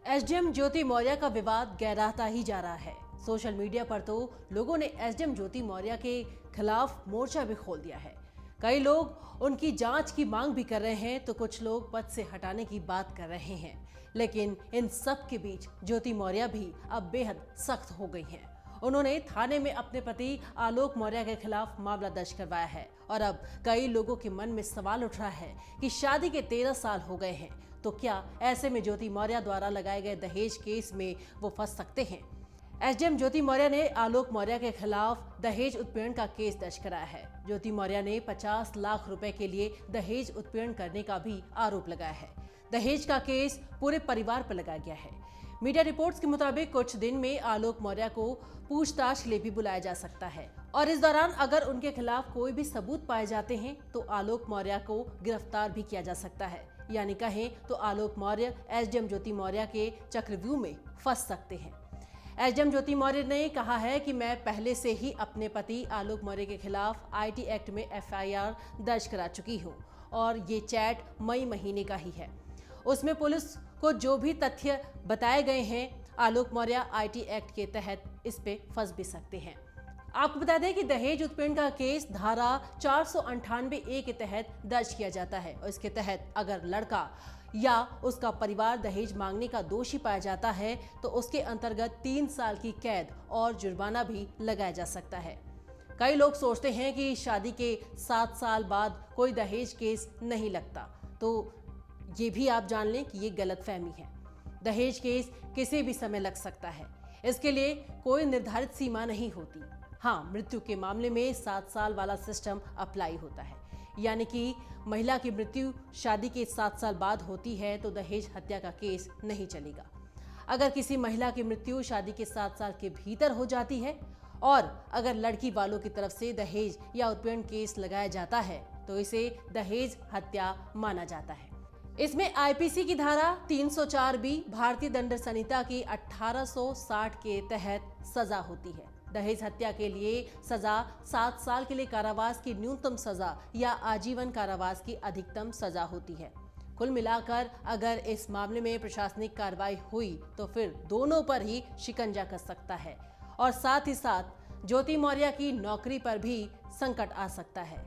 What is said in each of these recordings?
SDM ज्योति मौर्य का विवाद गहराता ही जा रहा है। सोशल मीडिया पर तो लोगों ने एसडीएम ज्योति मौर्य के खिलाफ मोर्चा भी खोल दिया है। कई लोग उनकी जांच की मांग भी कर रहे हैं तो कुछ लोग पद से हटाने की बात कर रहे हैं। लेकिन इन सब के बीच ज्योति मौर्य भी अब बेहद सख्त हो गई हैं। उन्होंने थाने में अपने पति आलोक मौर्य के खिलाफ मामला दर्ज करवाया है और अब कई लोगों के मन में सवाल उठ रहा है कि शादी के 13 साल हो गए हैं, तो क्या ऐसे में ज्योति मौर्य द्वारा लगाए गए दहेज केस में वो फंस सकते हैं। एसडीएम ज्योति मौर्य ने आलोक मौर्य के खिलाफ दहेज उत्पीड़न का केस दर्ज कराया है। ज्योति मौर्य ने 50 लाख रुपए के लिए दहेज उत्पीड़न करने का भी आरोप लगाया है। दहेज का केस पूरे परिवार पर लगाया गया है। मीडिया रिपोर्ट्स के मुताबिक कुछ दिन में आलोक मौर्य को पूछताछ के लिए भी बुलाया जा सकता है और इस दौरान अगर उनके खिलाफ कोई भी सबूत पाए जाते हैं तो आलोक मौर्य को गिरफ्तार भी किया जा सकता है। यानी कहें तो आलोक मौर्य एसडीएम ज्योति मौर्य के चक्रव्यूह में फंस सकते हैं। एसडीएम ज्योति मौर्य ने कहा है कि मैं पहले से ही अपने पति आलोक मौर्य के खिलाफ आईटी एक्ट में एफआईआर दर्ज करा चुकी हूँ और ये चैट मई महीने का ही है। उसमें पुलिस को जो भी तथ्य बताए गए हैं, आलोक मौर्य आईटी एक्ट के तहत इस पे फंस भी सकते हैं। आपको बता दें कि दहेज उत्पीड़न का केस धारा 498A के तहत दर्ज किया जाता है और इसके तहत अगर लड़का या उसका परिवार दहेज मांगने का दोषी पाया जाता है तो उसके अंतर्गत 3 साल की कैद और जुर्माना भी लगाया जा सकता है। कई लोग सोचते हैं कि शादी के 7 साल बाद कोई दहेज केस नहीं लगता, तो ये भी आप जान लें कि ये गलतफहमी है। दहेज केस किसी भी समय लग सकता है। इसके लिए कोई निर्धारित सीमा नहीं होती। हाँ, मृत्यु के मामले में 7 साल वाला सिस्टम अप्लाई होता है, यानी कि महिला की मृत्यु शादी के 7 साल बाद होती है तो दहेज हत्या का केस नहीं चलेगा। अगर किसी महिला की मृत्यु शादी के 7 साल के भीतर हो जाती है और अगर लड़की वालों की तरफ से दहेज या उत्पीड़न केस लगाया जाता है तो इसे दहेज हत्या माना जाता है। इसमें आईपीसी की धारा 304B भारतीय दंड संहिता की 1860 के तहत सजा होती है। दहेज हत्या के लिए सजा 7 साल के लिए कारावास की न्यूनतम सजा या आजीवन कारावास की अधिकतम सजा होती है। कुल मिलाकर अगर इस मामले में प्रशासनिक कार्रवाई हुई तो फिर दोनों पर ही शिकंजा कस सकता है और साथ ही साथ ज्योति मौर्य की नौकरी पर भी संकट आ सकता है।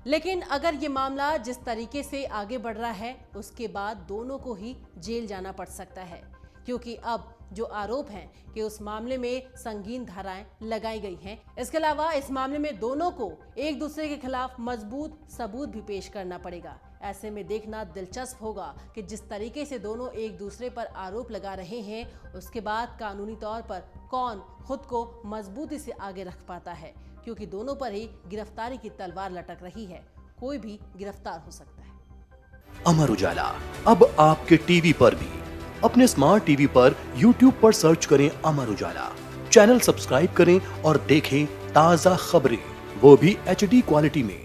लेकिन अगर ये मामला जिस तरीके से आगे बढ़ रहा है उसके बाद दोनों को ही जेल जाना पड़ सकता है, क्योंकि अब जो आरोप हैं कि उस मामले में संगीन धाराएं लगाई गई हैं। इसके अलावा इस मामले में दोनों को एक दूसरे के खिलाफ मजबूत सबूत भी पेश करना पड़ेगा। ऐसे में देखना दिलचस्प होगा कि जिस तरीके से दोनों एक दूसरे पर आरोप लगा रहे हैं उसके बाद कानूनी तौर पर कौन खुद को मजबूती से आगे रख पाता है, क्योंकि दोनों पर ही गिरफ्तारी की तलवार लटक रही है। कोई भी गिरफ्तार हो सकता है। अमर उजाला अब आपके टीवी पर भी। अपने स्मार्ट टीवी पर YouTube पर सर्च करें अमर उजाला, चैनल सब्सक्राइब करें और देखें ताजा खबरें, वो भी HD क्वालिटी में।